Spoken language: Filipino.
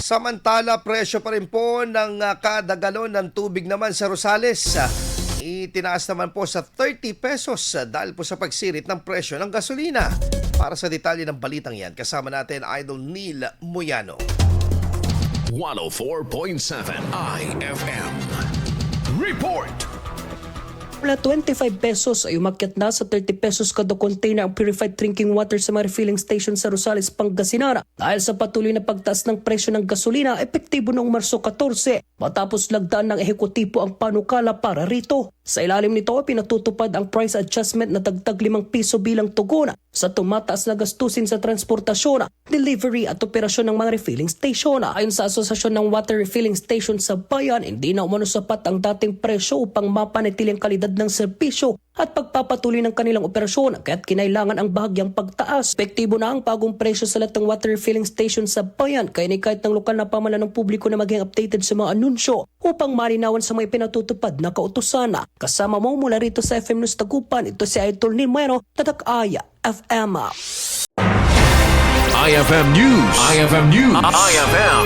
Samantala, presyo pa rin po ng kada galon ng tubig naman sa Rosales. Itinaas naman po sa 30 pesos dahil po sa pagsirit ng presyo ng gasolina. Para sa detalye ng balitang yan, kasama natin Idol Neil Moyano. 104.7 IFM Report. Mula 25 pesos ay umakyat na sa 30 pesos kada container ang purified drinking water sa mga refilling station sa Rosales, Pangasinan. Dahil sa patuloy na pagtaas ng presyo ng gasolina, epektibo noong Marso 14 matapos lagdaan ng ehekutibo ang panukala para rito. Sa ilalim nito, pinatutupad ang price adjustment na dagdag 5 piso bilang tugon sa tumataas na gastusin sa transportasyon, delivery at operasyon ng mga refilling station. Ayon sa Asosasyon ng Water Refilling Station sa bayan, hindi na umano sapat ang dating presyo upang mapanatili ang kalidad ng serbisyo at pagpapatuloy ng kanilang operasyon, kaya't kinailangan ang bahagyang pagtaas. Epektibo na ang bagong presyo sa lahat ng water refilling station sa bayan, kaya ni kahit ng lokal na pamahalaan ng publiko na maging updated sa mga anunsyo upang malinawan sa mga pinatutupad na kautusan. Kasama mo mula rito sa FM News Tagupan, ito si Idol Neil Moyano, Tatak-Aya FM. IFM News. IFM News. IFM.